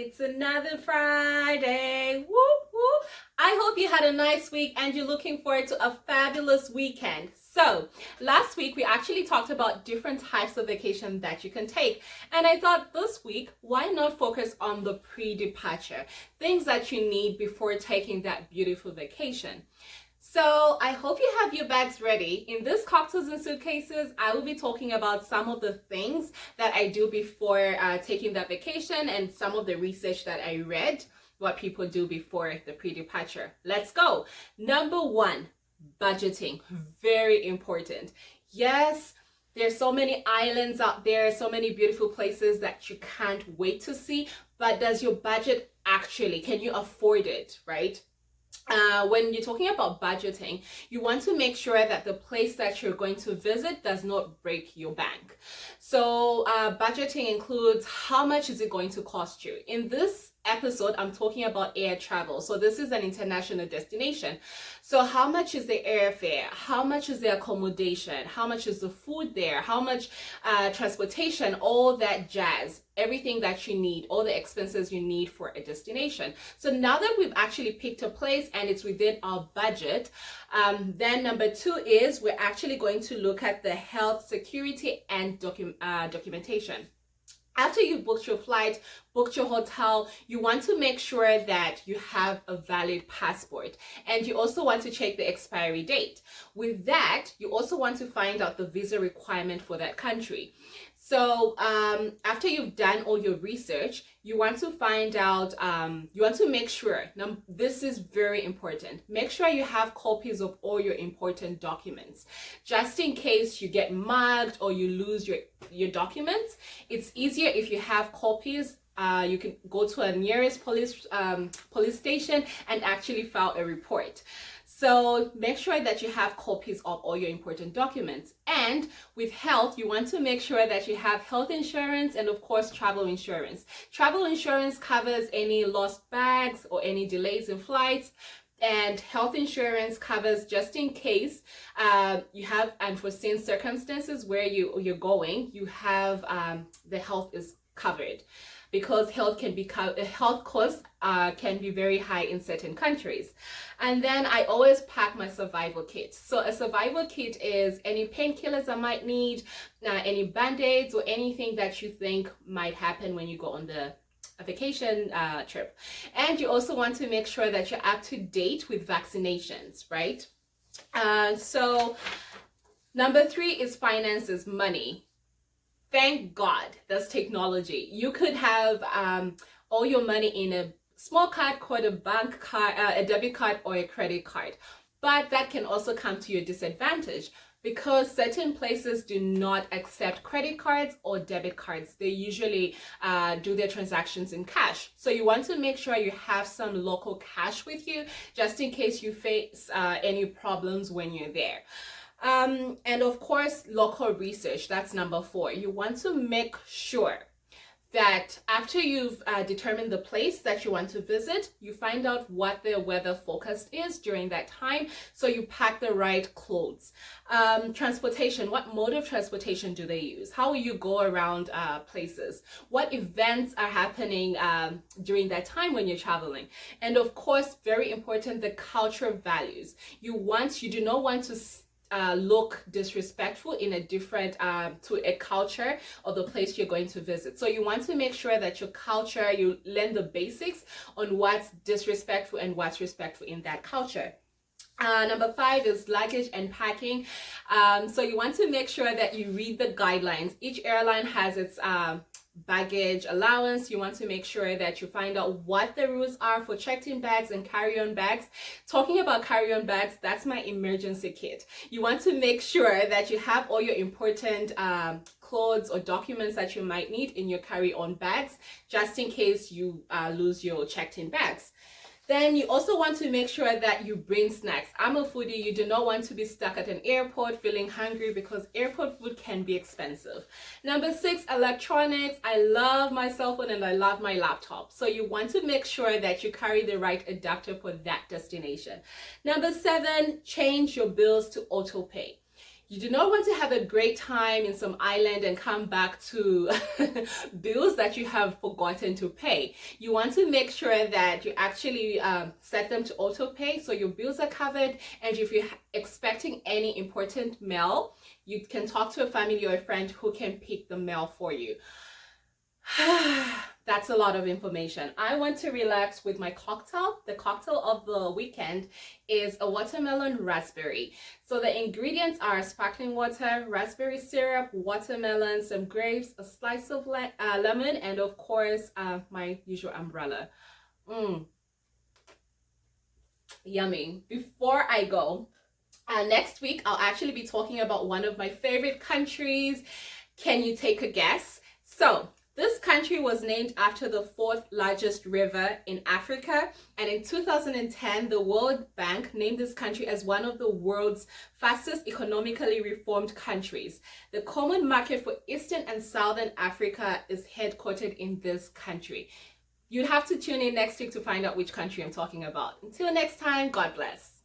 It's another Friday. Whoop, whoop. I hope you had a nice week and you're looking forward to a fabulous weekend. So, last week we actually talked about different types of vacation that you can take. And I thought this week, why not focus on the pre-departure, things that you need before taking that beautiful vacation. So I hope you have your bags ready. In this Cocktails and Suitcases, I will be talking about some of the things that I do before taking that vacation and some of the research that I read, what people do before the pre-departure. Let's go. Number one, budgeting. Very important. Yes, there's so many islands out there, so many beautiful places that you can't wait to see, but does your budget actually, can you afford it, right? When you're talking about budgeting, you want to make sure that the place that you're going to visit does not break your bank. So budgeting includes how much is it going to cost you. In this episode, I'm talking about air travel. So this is an international destination. So how much is the airfare? How much is the accommodation? How much is the food there? How much transportation? All that jazz. Everything that you need, all the expenses you need for a destination. So now that we've actually picked a place and it's within our budget, then number two is we're actually going to look at the health, security, and documentation. After you've booked your flight, booked your hotel, you want to make sure that you have a valid passport, and you also want to check the expiry date. With that, you also want to find out the visa requirement for that country. So after you've done all your research, you want to find out, you want to make sure, now this is very important, make sure you have copies of all your important documents. Just in case you get mugged or you lose your documents, it's easier if you have copies. You can go to a nearest police station and actually file a report. So make sure that you have copies of all your important documents. And with health, you want to make sure that you have health insurance and of course travel insurance. Travel insurance covers any lost bags or any delays in flights. And health insurance covers just in case you have unforeseen circumstances where you're going, you have the health is covered. Because health costs can be very high in certain countries. And then I always pack my survival kit. So a survival kit is any painkillers I might need, any band-aids or anything that you think might happen when you go on a vacation trip. And you also want to make sure that you're up to date with vaccinations, right? So number three is finances, money. Thank God there's technology. You could have all your money in a small card called a bank card, a debit card or a credit card. But that can also come to your disadvantage because certain places do not accept credit cards or debit cards. They usually do their transactions in cash. So you want to make sure you have some local cash with you just in case you face any problems when you're there. And of course, local research, that's number four. You want to make sure that after you've determined the place that you want to visit, you find out what the weather forecast is during that time, so you pack the right clothes. Transportation, what mode of transportation do they use? How will you go around places? What events are happening during that time when you're traveling? And of course, very important, the cultural values. You do not want to look disrespectful in a different to a culture or the place you're going to visit. So you want to make sure that your culture, you learn the basics on what's disrespectful and what's respectful in that culture. Number five is luggage and packing. So you want to make sure that you read the guidelines. Each airline has its baggage allowance. You want to make sure that you find out what the rules are for checked-in bags and carry-on bags. Talking about carry-on bags, that's my emergency kit. You want to make sure that you have all your important clothes or documents that you might need in your carry-on bags, just in case you lose your checked-in bags. Then you also want to make sure that you bring snacks. I'm a foodie. You do not want to be stuck at an airport feeling hungry because airport food can be expensive. Number six, electronics. I love my cell phone and I love my laptop. So you want to make sure that you carry the right adapter for that destination. Number seven, change your bills to auto pay. You do not want to have a great time in some island and come back to bills that you have forgotten to pay. You want to make sure that you actually set them to auto pay so your bills are covered, and if you're expecting any important mail, you can talk to a family or a friend who can pick the mail for you. That's a lot of information. I want to relax with my cocktail. The cocktail of the weekend is a watermelon raspberry. So the ingredients are sparkling water, raspberry syrup, watermelon, some grapes, a slice of lemon, and of course my usual umbrella. Yummy. Before I go, next week I'll actually be talking about one of my favorite countries. Can you take a guess? So this country was named after the fourth largest river in Africa, and in 2010, the World Bank named this country as one of the world's fastest economically reformed countries. The common market for Eastern and Southern Africa is headquartered in this country. You'd have to tune in next week to find out which country I'm talking about. Until next time, God bless.